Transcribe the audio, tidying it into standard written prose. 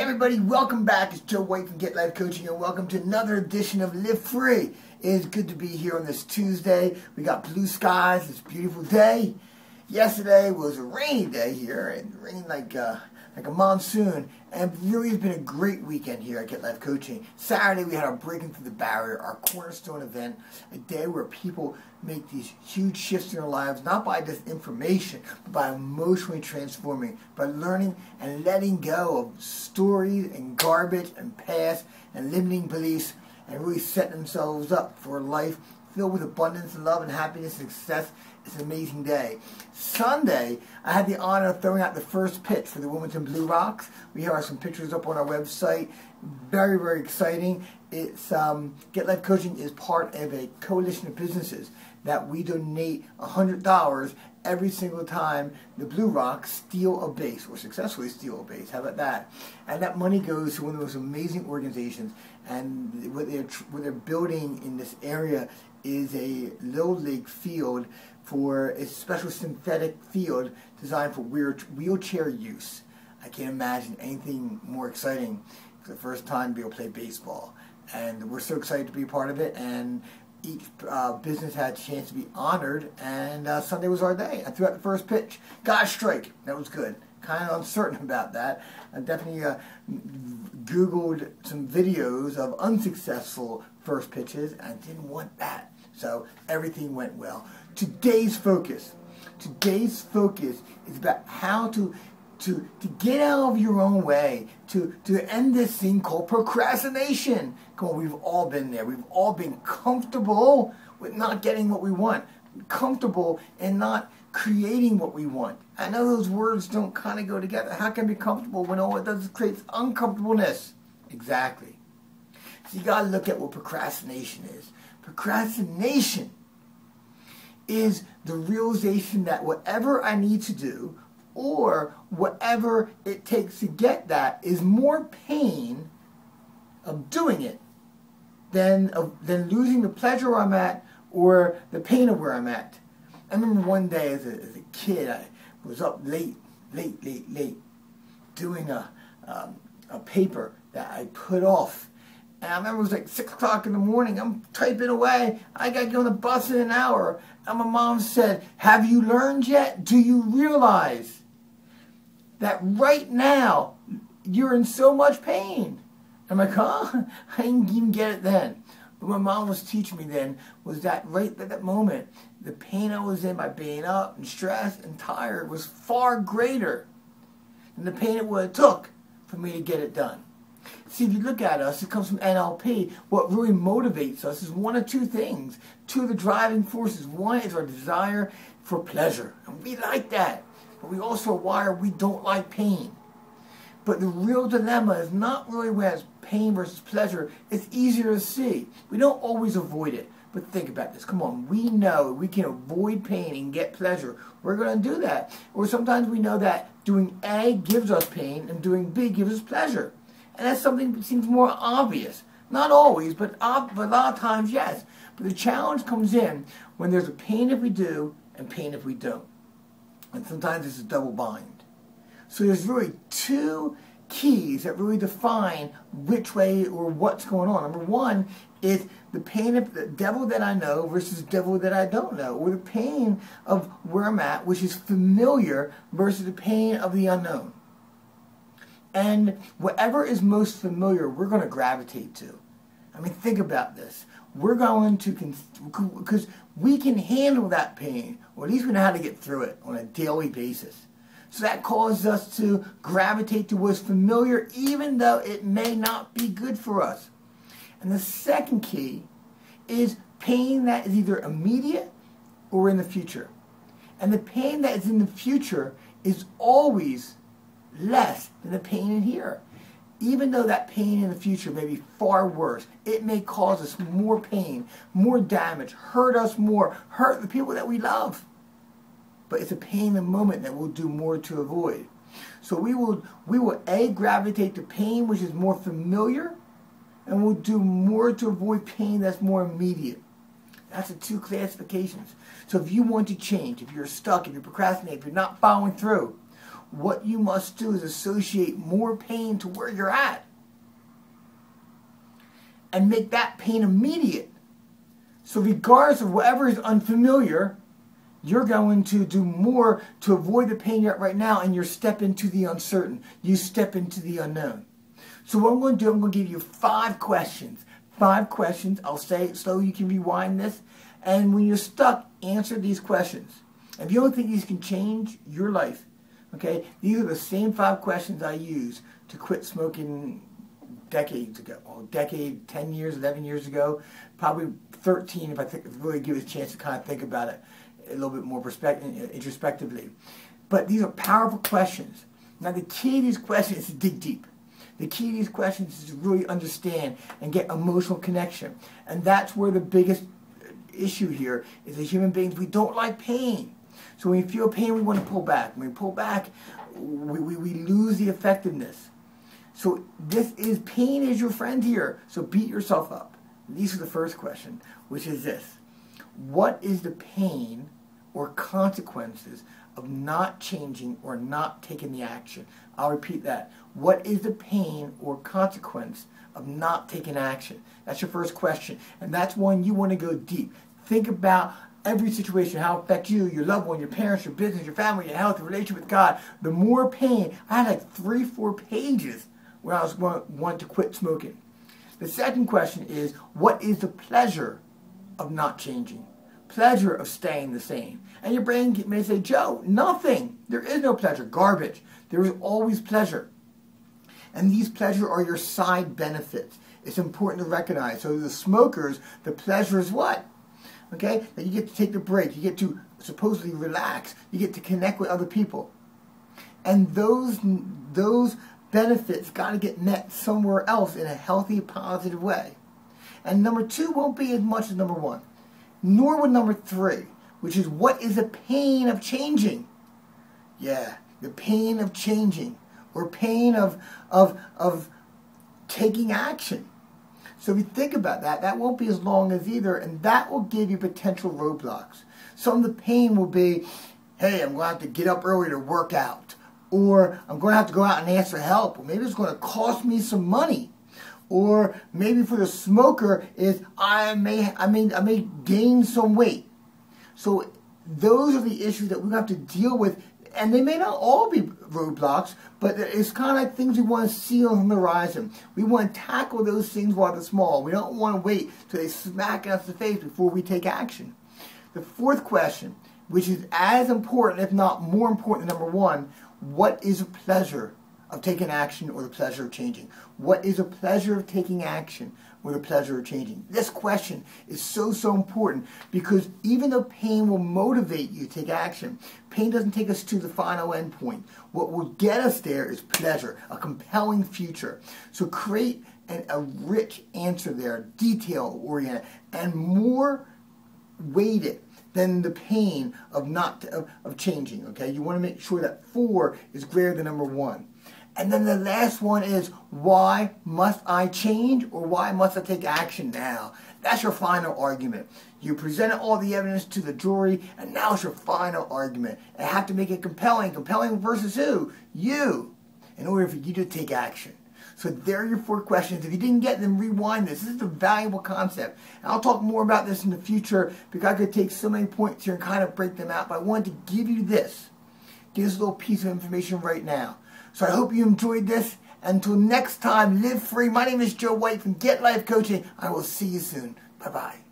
everybody, welcome back. It's Joe White from Get Life Coaching, and welcome to another edition of Live Free. It is good to be here on this Tuesday. We got blue skies. It's a beautiful day. Yesterday was a rainy day here. It rained like a monsoon, and it really has been a great weekend here at Get Life Coaching. Saturday we had our Breaking Through the Barrier, our cornerstone event, a day where people make these huge shifts in their lives, not by just information, but by emotionally transforming, by learning and letting go of stories and garbage and past and limiting beliefs, and really setting themselves up for a life filled with abundance and love and happiness and success. It's an amazing day. Sunday, I had the honor of throwing out the first pitch for the Wilmington Blue Rocks. We have some pictures up on our website. Very, very exciting. It's Get Life Coaching is part of a coalition of businesses that we donate $100 every single time the Blue Rocks steal a base, or successfully steal a base. How about that? And that money goes to one of the most amazing organizations. And what they're building in this area is a little league field for a special synthetic field designed for wheelchair use. I can't imagine anything more exciting for the first time to be able to play baseball. And we're so excited to be a part of it, and each business had a chance to be honored, and Sunday was our day. I threw out the first pitch. Got a strike. That was good. Kind of uncertain about that. I definitely Googled some videos of unsuccessful first pitches, and I didn't want that. So everything went well. Today's focus is about how to get out of your own way, to end this thing called procrastination. Come on, we've all been there. We've all been comfortable with not getting what we want, comfortable in not creating what we want. I know those words don't kind of go together. How can I be comfortable when all it does is create uncomfortableness? Exactly. So you got to look at what procrastination is. Procrastination is the realization that whatever I need to do, or whatever it takes to get that, is more pain of doing it than losing the pleasure where I'm at or the pain of where I'm at. I remember one day as a kid, I was up late, doing a paper that I put off. And I remember it was like 6 o'clock in the morning. I'm typing away. I got to get on the bus in an hour. And my mom said, "Have you learned yet? Do you realize that right now you're in so much pain?" I'm like, huh? I didn't even get it then. But what my mom was teaching me then was that right at that moment, the pain I was in by being up and stressed and tired was far greater than the pain it would have took for me to get it done. See, if you look at us, it comes from NLP. What really motivates us is one of two things. Two of the driving forces. One is our desire for pleasure. And we like that. But we also are wired, we don't like pain. But the real dilemma is not really where it's pain versus pleasure. It's easier to see. We don't always avoid it. But think about this. Come on. We know we can avoid pain and get pleasure. We're going to do that. Or sometimes we know that doing A gives us pain and doing B gives us pleasure. And that's something that seems more obvious. Not always, but a lot of times, yes. But the challenge comes in when there's a pain if we do and pain if we don't. And sometimes it's a double bind. So there's really two keys that really define which way or what's going on. Number one is the pain of the devil that I know versus the devil that I don't know. Or the pain of where I'm at, which is familiar, versus the pain of the unknown. And whatever is most familiar, we're going to gravitate to. I mean, think about this. We're going to, because we can handle that pain, or at least we know how to get through it on a daily basis. So that causes us to gravitate to what's familiar, even though it may not be good for us. And the second key is pain that is either immediate or in the future. And the pain that is in the future is always less than the pain in here. Even though that pain in the future may be far worse, it may cause us more pain, more damage, hurt us more, hurt the people that we love. But it's a pain in the moment that we'll do more to avoid. So we will A, gravitate to pain which is more familiar, and we'll do more to avoid pain that's more immediate. That's the two classifications. So if you want to change, if you're stuck, if you're procrastinating, if you're not following through, what you must do is associate more pain to where you're at and make that pain immediate. So regardless of whatever is unfamiliar, you're going to do more to avoid the pain you're at right now, and you step into the uncertain. You step into the unknown. So what I'm going to do, I'm going to give you 5 questions. 5 questions. I'll say it slow. You can rewind this. And when you're stuck, answer these questions. If you don't think these can change your life, okay, these are the same 5 questions I used to quit smoking decades ago. Well, a decade, 10 years, 11 years ago, probably 13 if I really give it a chance to kind of think about it a little bit more introspectively. But these are powerful questions. Now the key to these questions is to dig deep. The key to these questions is to really understand and get emotional connection. And that's where the biggest issue here is, as human beings, we don't like pain. So when we feel pain, we want to pull back. When we pull back, we lose the effectiveness. So pain is your friend here. So beat yourself up. These are the first question, which is this. What is the pain or consequences of not changing or not taking the action? I'll repeat that. What is the pain or consequence of not taking action? That's your first question. And that's one you want to go deep. Think about every situation, how it affects you, your loved one, your parents, your business, your family, your health, your relationship with God. The more pain, I had like 3-4 pages where I was wanting to quit smoking. The second question is, what is the pleasure of not changing? Pleasure of staying the same. And your brain may say, Joe, nothing. There is no pleasure. Garbage. There is always pleasure. And these pleasures are your side benefits. It's important to recognize. So the smokers, the pleasure is what? Okay? That you get to take the break. You get to supposedly relax. You get to connect with other people. And those benefits got to get met somewhere else in a healthy, positive way. And number 2 won't be as much as number 1. Nor would number 3, which is, what is the pain of changing? Yeah, the pain of changing, or pain of taking action. So if you think about that, that won't be as long as either, and that will give you potential roadblocks. Some of the pain will be, hey, I'm going to have to get up early to work out, or I'm going to have to go out and ask for help, or maybe it's going to cost me some money. Or maybe for the smoker is I may gain some weight. So those are the issues that we have to deal with, and they may not all be roadblocks, but it's kind of like things we want to see on the horizon. We want to tackle those things while they're small. We don't want to wait till they smack us in the face before we take action. The 4th question, which is as important, if not more important than number 1, what is a pleasure of taking action or the pleasure of changing? What is a pleasure of taking action or the pleasure of changing? This question is so important, because even though pain will motivate you to take action, pain doesn't take us to the final end point. What will get us there is pleasure, a compelling future. So create a rich answer there, detail-oriented, and more weighted than the pain of changing. Okay, you want to make sure that 4 is greater than number 1. And then the last one is, why must I change, or why must I take action now? That's your final argument. You presented all the evidence to the jury, and now it's your final argument. And have to make it compelling. Compelling versus who? You. In order for you to take action. So there are your 4 questions. If you didn't get them, rewind this. This is a valuable concept. And I'll talk more about this in the future, because I could take so many points here and kind of break them out. But I wanted to give you this. Give this little piece of information right now. So I hope you enjoyed this. Until next time, live free. My name is Joe White from Get Life Coaching. I will see you soon. Bye-bye.